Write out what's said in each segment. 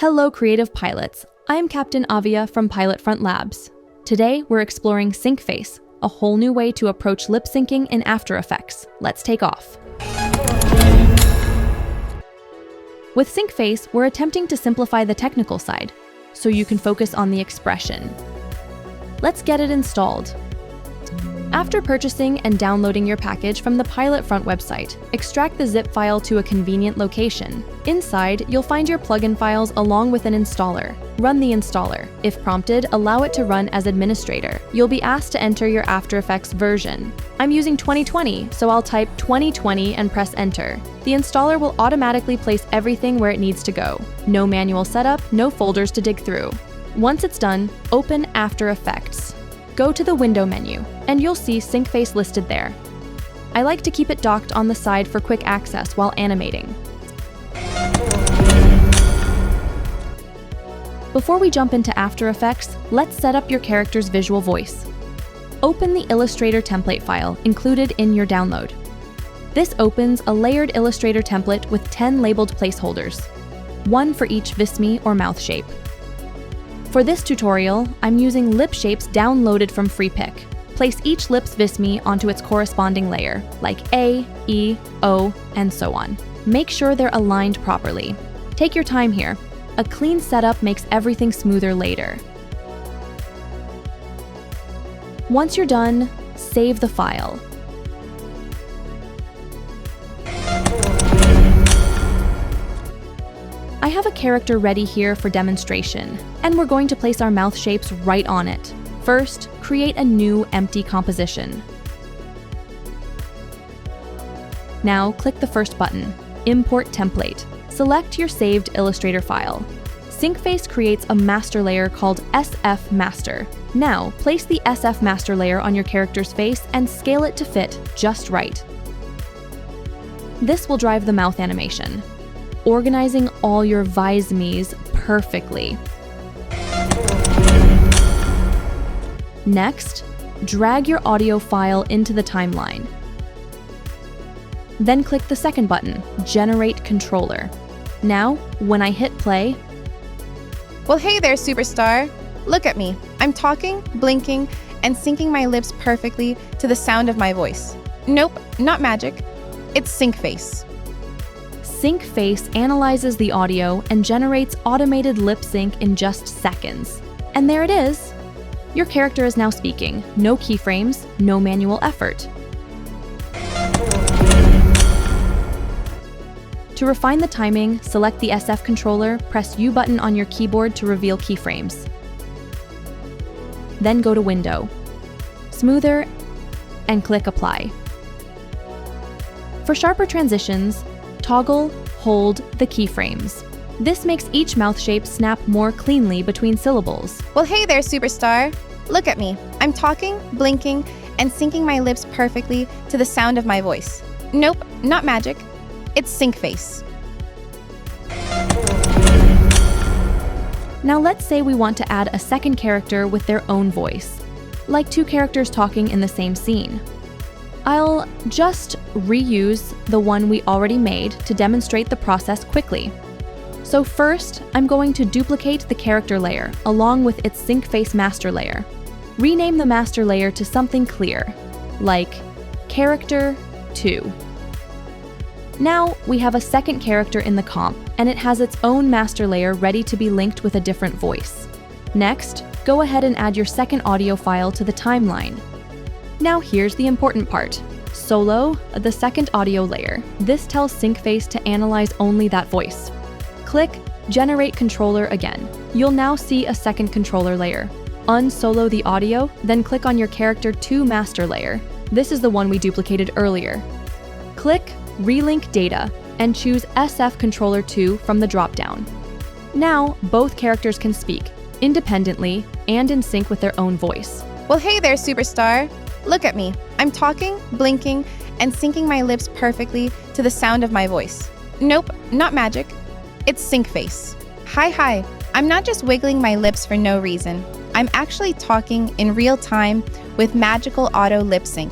Hello, creative pilots. I'm Captain Avia from Pilotfront Labs. Today, we're exploring SyncFace, a whole new way to approach lip syncing in After Effects. Let's take off. With SyncFace, we're attempting to simplify the technical side, so you can focus on the expression. Let's get it installed. After purchasing and downloading your package from the Pilotfront website, extract the zip file to a convenient location. Inside, you'll find your plugin files along with an installer. Run the installer. If prompted, allow it to run as administrator. You'll be asked to enter your After Effects version. I'm using 2020, so I'll type 2020 and press enter. The installer will automatically place everything where it needs to go. No manual setup, no folders to dig through. Once it's done, open After Effects. Go to the window menu, and you'll see SyncFace listed there. I like to keep it docked on the side for quick access while animating. Before we jump into After Effects, let's set up your character's visual voice. Open the Illustrator template file included in your download. This opens a layered Illustrator template with 10 labeled placeholders, one for each visme or mouth shape. For this tutorial, I'm using lip shapes downloaded from FreePic. Place each lip's visme onto its corresponding layer, like A, E, O, and so on. Make sure they're aligned properly. Take your time here. A clean setup makes everything smoother later. Once you're done, save the file. I have a character ready here for demonstration, and we're going to place our mouth shapes right on it. First, create a new empty composition. Now, click the first button, Import Template. Select your saved Illustrator file. SyncFace creates a master layer called SF Master. Now, place the SF Master layer on your character's face and scale it to fit just right. This will drive the mouth animation, organizing all your vismes perfectly. Next, drag your audio file into the timeline. Then click the second button, Generate Controller. Now, when I hit play, well, hey there, superstar. Look at me. I'm talking, blinking, and syncing my lips perfectly to the sound of my voice. Nope, not magic. It's SyncFace. SyncFace analyzes the audio and generates automated lip sync in just seconds. And there it is! Your character is now speaking. No keyframes, no manual effort. To refine the timing, select the SF controller, press U button on your keyboard to reveal keyframes. Then go to Window, Smoother, and click Apply. For sharper transitions, toggle, hold the keyframes. This makes each mouth shape snap more cleanly between syllables. Well, hey there, superstar. Look at me. I'm talking, blinking, and syncing my lips perfectly to the sound of my voice. Nope, not magic. It's SyncFace. Now let's say we want to add a second character with their own voice, like two characters talking in the same scene. I'll just reuse the one we already made to demonstrate the process quickly. So first, I'm going to duplicate the character layer along with its SyncFace master layer. Rename the master layer to something clear, like Character 2. Now we have a second character in the comp, and it has its own master layer ready to be linked with a different voice. Next, go ahead and add your second audio file to the timeline. Now here's the important part. Solo, the second audio layer. This tells SyncFace to analyze only that voice. Click Generate Controller again. You'll now see a second controller layer. Unsolo the audio, then click on your Character 2 master layer. This is the one we duplicated earlier. Click Relink Data and choose SF Controller 2 from the dropdown. Now, both characters can speak, independently and in sync with their own voice. Well, hey there, superstar. Look at me. I'm talking, blinking, and syncing my lips perfectly to the sound of my voice. Nope, not magic. It's SyncFace. Hi. I'm not just wiggling my lips for no reason. I'm actually talking in real time with magical auto lip sync.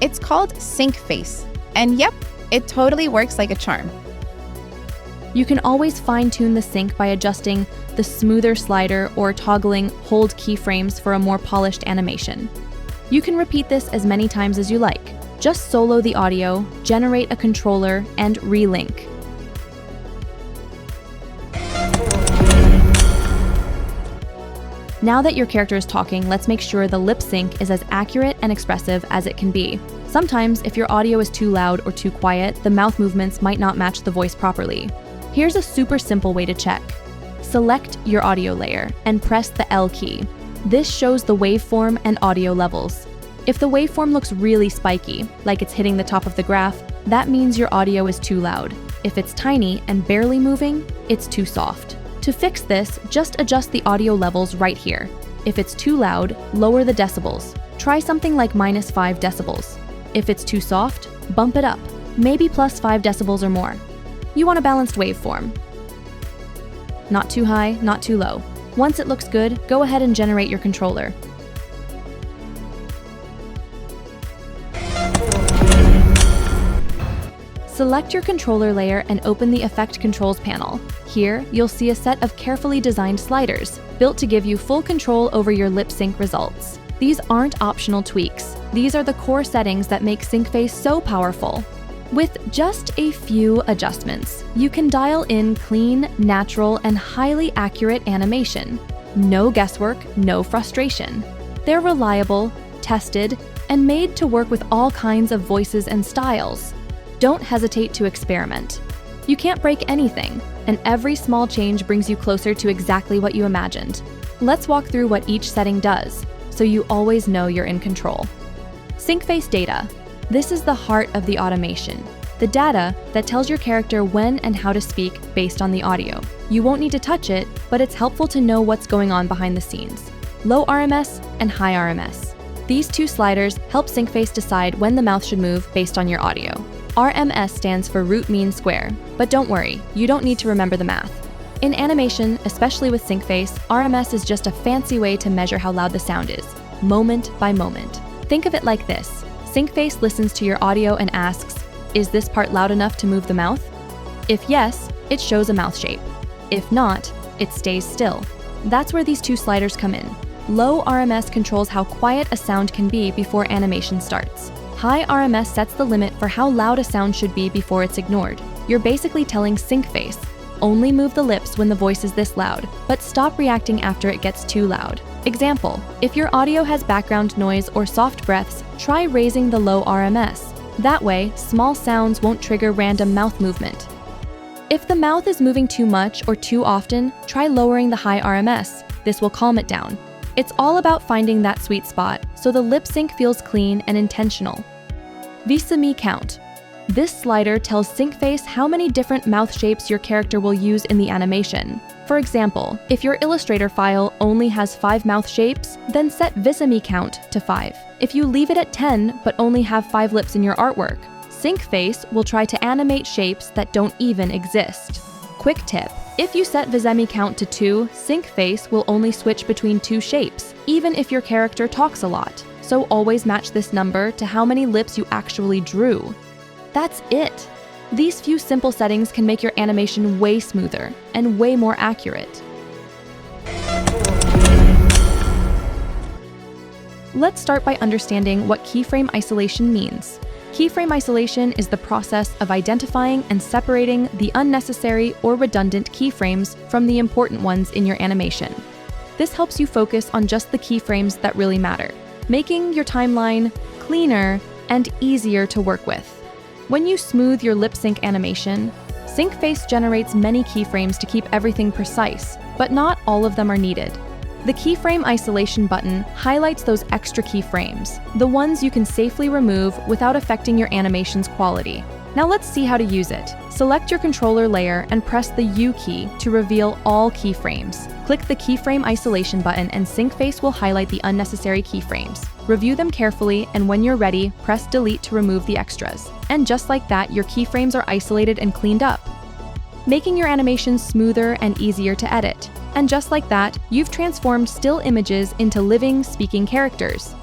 It's called SyncFace. And yep, it totally works like a charm. You can always fine-tune the sync by adjusting the smoother slider or toggling hold keyframes for a more polished animation. You can repeat this as many times as you like. Just solo the audio, generate a controller, and relink. Now that your character is talking, let's make sure the lip sync is as accurate and expressive as it can be. Sometimes, if your audio is too loud or too quiet, the mouth movements might not match the voice properly. Here's a super simple way to check. Select your audio layer and press the L key. This shows the waveform and audio levels. If the waveform looks really spiky, like it's hitting the top of the graph, that means your audio is too loud. If it's tiny and barely moving, it's too soft. To fix this, just adjust the audio levels right here. If it's too loud, lower the decibels. Try something like -5 decibels. If it's too soft, bump it up, maybe +5 decibels or more. You want a balanced waveform. Not too high, not too low. Once it looks good, go ahead and generate your controller. Select your controller layer and open the Effect Controls panel. Here, you'll see a set of carefully designed sliders, built to give you full control over your lip sync results. These aren't optional tweaks. These are the core settings that make SyncFace so powerful. With just a few adjustments, you can dial in clean, natural, and highly accurate animation. No guesswork, no frustration. They're reliable, tested, and made to work with all kinds of voices and styles. Don't hesitate to experiment. You can't break anything, and every small change brings you closer to exactly what you imagined. Let's walk through what each setting does, so you always know you're in control. SyncFace data. This is the heart of the automation. The data that tells your character when and how to speak based on the audio. You won't need to touch it, but it's helpful to know what's going on behind the scenes. Low RMS and high RMS. These two sliders help SyncFace decide when the mouth should move based on your audio. RMS stands for root mean square, but don't worry, you don't need to remember the math. In animation, especially with SyncFace, RMS is just a fancy way to measure how loud the sound is, moment by moment. Think of it like this. SyncFace listens to your audio and asks, is this part loud enough to move the mouth? If yes, it shows a mouth shape. If not, it stays still. That's where these two sliders come in. Low RMS controls how quiet a sound can be before animation starts. High RMS sets the limit for how loud a sound should be before it's ignored. You're basically telling SyncFace, only move the lips when the voice is this loud, but stop reacting after it gets too loud. Example, if your audio has background noise or soft breaths, try raising the low RMS. That way, small sounds won't trigger random mouth movement. If the mouth is moving too much or too often, try lowering the high RMS. This will calm it down. It's all about finding that sweet spot, so the lip sync feels clean and intentional. Vis-a-mi count. This slider tells SyncFace how many different mouth shapes your character will use in the animation. For example, if your Illustrator file only has 5 mouth shapes, then set vis-a-mi count to 5. If you leave it at 10 but only have 5 lips in your artwork, SyncFace will try to animate shapes that don't even exist. Quick tip, if you set vis-a-mi count to 2, SyncFace will only switch between 2 shapes, even if your character talks a lot. So always match this number to how many lips you actually drew. That's it! These few simple settings can make your animation way smoother and way more accurate. Let's start by understanding what keyframe isolation means. Keyframe isolation is the process of identifying and separating the unnecessary or redundant keyframes from the important ones in your animation. This helps you focus on just the keyframes that really matter, making your timeline cleaner and easier to work with. When you smooth your lip sync animation, SyncFace generates many keyframes to keep everything precise, but not all of them are needed. The keyframe isolation button highlights those extra keyframes, the ones you can safely remove without affecting your animation's quality. Now let's see how to use it. Select your controller layer and press the U key to reveal all keyframes. Click the keyframe isolation button and SyncFace will highlight the unnecessary keyframes. Review them carefully, and when you're ready, press delete to remove the extras. And just like that, your keyframes are isolated and cleaned up, making your animation smoother and easier to edit. And just like that, you've transformed still images into living, speaking characters.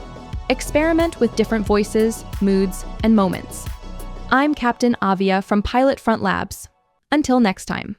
Experiment with different voices, moods, and moments. I'm Captain Avia from Pilotfront Labs. Until next time.